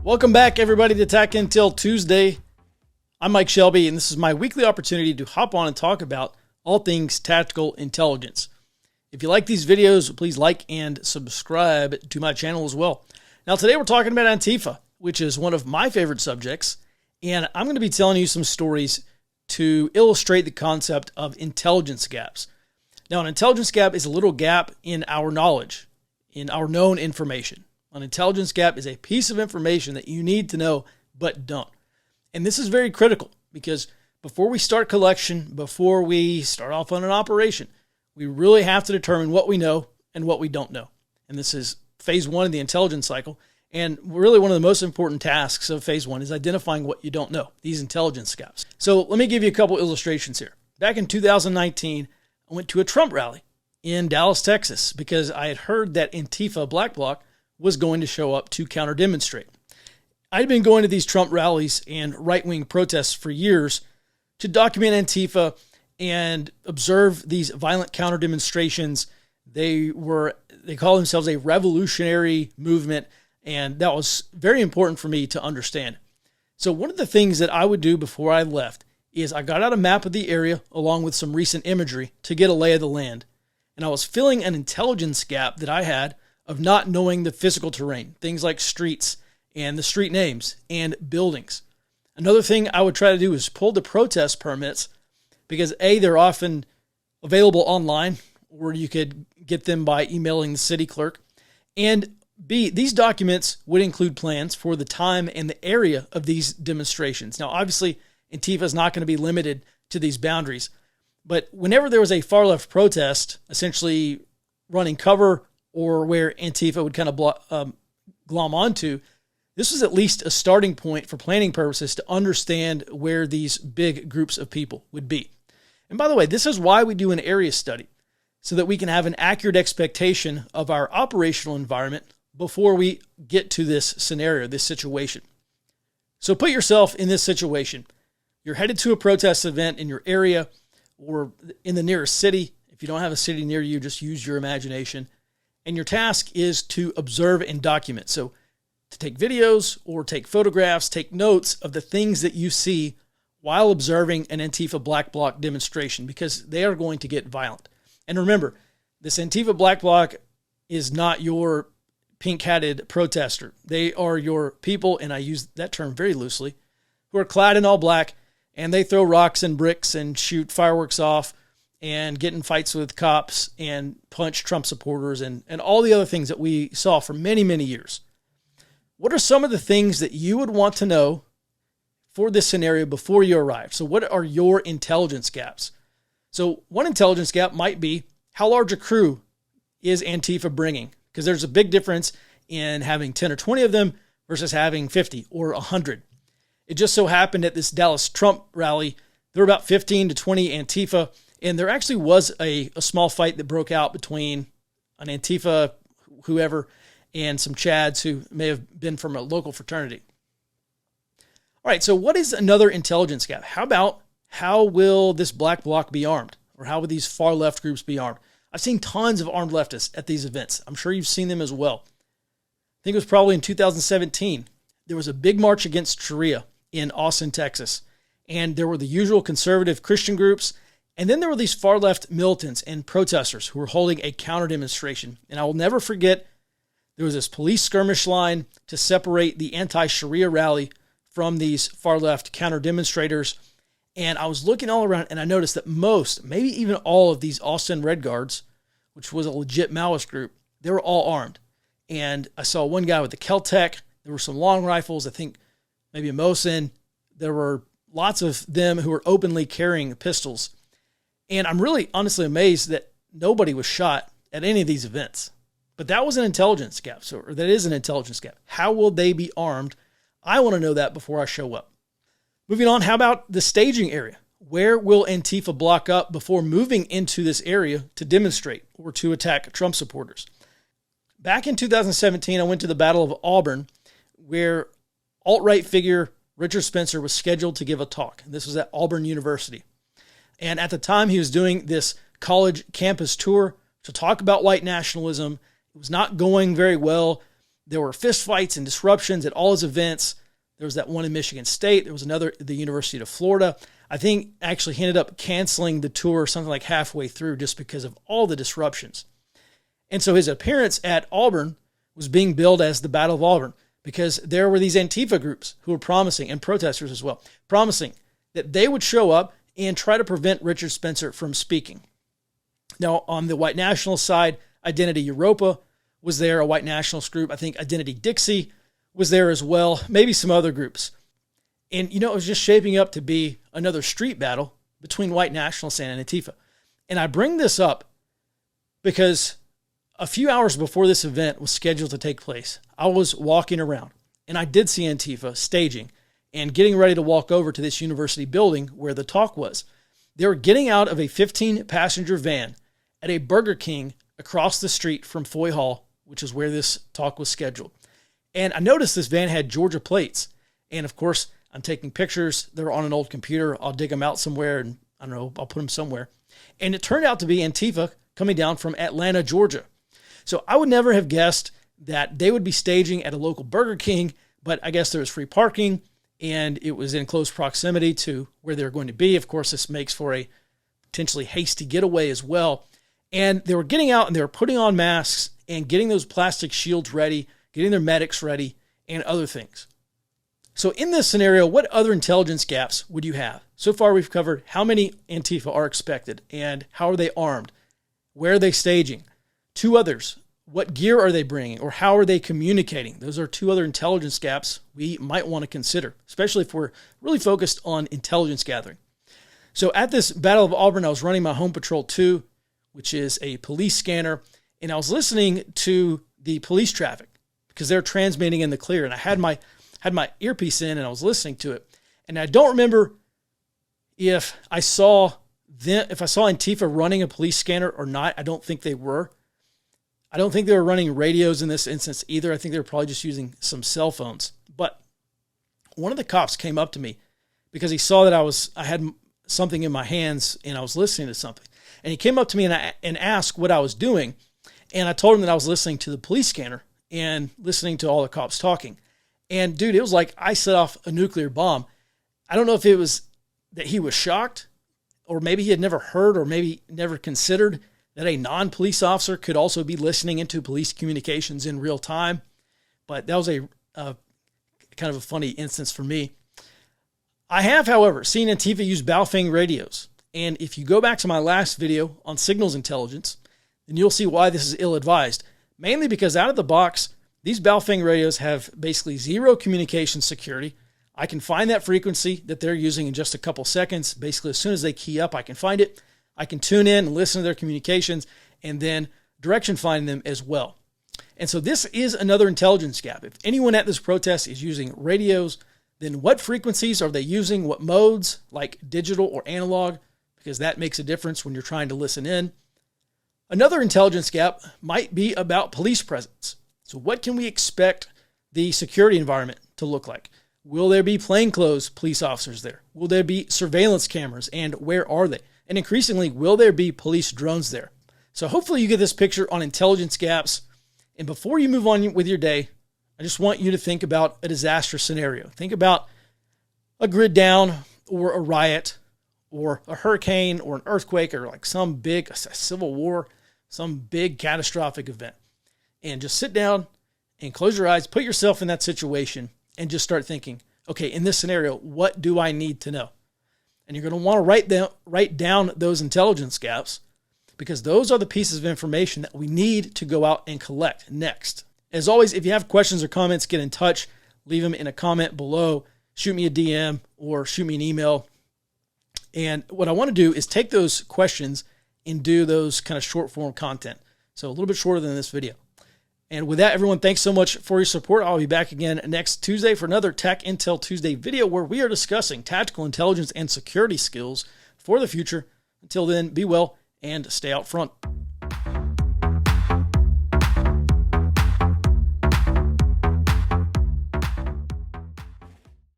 Welcome back, everybody, to Tech Intel Tuesday. I'm Mike Shelby, and this is my weekly opportunity to hop on and talk about all things tactical intelligence. If you like these videos, please like and subscribe to my channel as well. Now, today we're talking about Antifa, which is one of my favorite subjects, and I'm going to be telling you some stories to illustrate the concept of intelligence gaps. Now, an intelligence gap is a little gap in our knowledge, in our known information. An intelligence gap is a piece of information that you need to know but don't. And this is very critical because before we start collection, before we start off on an operation, we really have to determine what we know and what we don't know. And this is phase one of the intelligence cycle. And really one of the most important tasks of phase one is identifying what you don't know, these intelligence gaps. So let me give you a couple illustrations here. Back in 2019, I went to a Trump rally in Dallas, Texas, because I had heard that Antifa Black Bloc was going to show up to counter-demonstrate. I'd been going to these Trump rallies and right-wing protests for years to document Antifa and observe these violent counter-demonstrations. They call themselves a revolutionary movement, and that was very important for me to understand. So one of the things that I would do before I left is I got out a map of the area along with some recent imagery to get a lay of the land. And I was filling an intelligence gap that I had of not knowing the physical terrain, things like streets and the street names and buildings. Another thing I would try to do is pull the protest permits because A, they're often available online, or you could get them by emailing the city clerk. And B, these documents would include plans for the time and the area of these demonstrations. Now, obviously, Antifa is not going to be limited to these boundaries, but whenever there was a far left protest, essentially running cover or where Antifa would kind of glom onto, this was at least a starting point for planning purposes to understand where these big groups of people would be. And by the way, this is why we do an area study, so that we can have an accurate expectation of our operational environment before we get to this scenario, this situation. So put yourself in this situation. You're headed to a protest event in your area or in the nearest city. If you don't have a city near you, just use your imagination. And your task is to observe and document. So to take videos or take photographs, take notes of the things that you see while observing an Antifa Black Bloc demonstration, because they are going to get violent. And remember, this Antifa Black Bloc is not your pink-hatted protester. They are your people, and I use that term very loosely, who are clad in all black, and they throw rocks and bricks and shoot fireworks off and get in fights with cops and punch Trump supporters and all the other things that we saw for many, many years. What are some of the things that you would want to know for this scenario before you arrive? So what are your intelligence gaps? So one intelligence gap might be, how large a crew is Antifa bringing? Because there's a big difference in having 10 or 20 of them versus having 50 or 100. It just so happened at this Dallas Trump rally, there were about 15 to 20 Antifa, and there actually was a small fight that broke out between an Antifa whoever and some Chads who may have been from a local fraternity. All right, so what is another intelligence gap? How about how will this Black Bloc be armed? Or how will these far left groups be armed? I've seen tons of armed leftists at these events. I'm sure you've seen them as well. I think it was probably in 2017. There was a big march against Sharia in Austin, Texas. And there were the usual conservative Christian groups. And then there were these far left militants and protesters who were holding a counter demonstration. And I will never forget, there was this police skirmish line to separate the anti-Sharia rally from these far left counter demonstrators. And I was looking all around and I noticed that most, maybe even all of these Austin Red Guards, which was a legit Maoist group, they were all armed. And I saw one guy with a Kel-Tec. There were some long rifles, I think maybe a Mosin. There were lots of them who were openly carrying pistols. And I'm really honestly amazed that nobody was shot at any of these events. But that was an intelligence gap, or that is an intelligence gap. How will they be armed? I want to know that before I show up. Moving on, how about the staging area? Where will Antifa block up before moving into this area to demonstrate or to attack Trump supporters? Back in 2017, I went to the Battle of Auburn, where alt-right figure Richard Spencer was scheduled to give a talk. This was at Auburn University. And at the time, he was doing this college campus tour to talk about white nationalism. It was not going very well. There were fistfights and disruptions at all his events. There was that one in Michigan State. There was another at the University of Florida. I think actually he ended up canceling the tour something like halfway through just because of all the disruptions. And so his appearance at Auburn was being billed as the Battle of Auburn because there were these Antifa groups who were promising, and protesters as well, promising that they would show up and try to prevent Richard Spencer from speaking. Now, on the white nationalist side, Identity Europa was there, a white nationalist group. I think Identity Dixie was there as well, maybe some other groups. And, it was just shaping up to be another street battle between white nationalists and Antifa. And I bring this up because a few hours before this event was scheduled to take place, I was walking around and I did see Antifa staging and getting ready to walk over to this university building where the talk was. They were getting out of a 15-passenger van at a Burger King across the street from Foy Hall, which is where this talk was scheduled. And I noticed this van had Georgia plates. And of course, I'm taking pictures. They're on an old computer. I'll dig them out somewhere and I don't know, I'll put them somewhere. And it turned out to be Antifa coming down from Atlanta, Georgia. So I would never have guessed that they would be staging at a local Burger King, but I guess there was free parking and it was in close proximity to where they're going to be. Of course, this makes for a potentially hasty getaway as well. And they were getting out and they were putting on masks and getting those plastic shields ready, getting their medics ready, and other things. So in this scenario, what other intelligence gaps would you have? So far, we've covered how many Antifa are expected and how are they armed? Where are they staging? Two others, what gear are they bringing or how are they communicating? Those are two other intelligence gaps we might want to consider, especially if we're really focused on intelligence gathering. So at this Battle of Auburn, I was running my Home Patrol 2, which is a police scanner, and I was listening to the police traffic because they're transmitting in the clear, and I had my earpiece in and I was listening to it. And I don't remember if I saw Antifa running a police scanner or not. I don't think they were. I don't think they were running radios in this instance either. I think they were probably just using some cell phones. But one of the cops came up to me because he saw that I had something in my hands and I was listening to something. And he came up to me and asked what I was doing. And I told him that I was listening to the police scanner and listening to all the cops talking. And dude, it was like I set off a nuclear bomb. I don't know if it was that he was shocked or maybe he had never heard or maybe never considered that a non-police officer could also be listening into police communications in real time. But that was a kind of a funny instance for me. I have, however, seen Antifa use Baofeng radios. And if you go back to my last video on signals intelligence, then you'll see why this is ill-advised. Mainly because out of the box, these Baofeng radios have basically zero communication security. I can find that frequency that they're using in just a couple seconds. Basically, as soon as they key up, I can find it. I can tune in and listen to their communications and then direction find them as well. And so this is another intelligence gap. If anyone at this protest is using radios, then what frequencies are they using? What modes, like digital or analog? Because that makes a difference when you're trying to listen in. Another intelligence gap might be about police presence. So what can we expect the security environment to look like? Will there be plainclothes police officers there? Will there be surveillance cameras, and where are they? And increasingly, will there be police drones there? So hopefully you get this picture on intelligence gaps. And before you move on with your day, I just want you to think about a disaster scenario. Think about a grid down or a riot or a hurricane or an earthquake or like some big civil war, some big catastrophic event. And just sit down and close your eyes, put yourself in that situation and just start thinking, okay, in this scenario, what do I need to know? And you're going to want to write down those intelligence gaps because those are the pieces of information that we need to go out and collect next. As always, if you have questions or comments, get in touch. Leave them in a comment below. Shoot me a DM or shoot me an email. And what I want to do is take those questions and do those kind of short form content. So a little bit shorter than this video. And with that, everyone, thanks so much for your support. I'll be back again next Tuesday for another Tech Intel Tuesday video where we are discussing tactical intelligence and security skills for the future. Until then, be well and stay out front.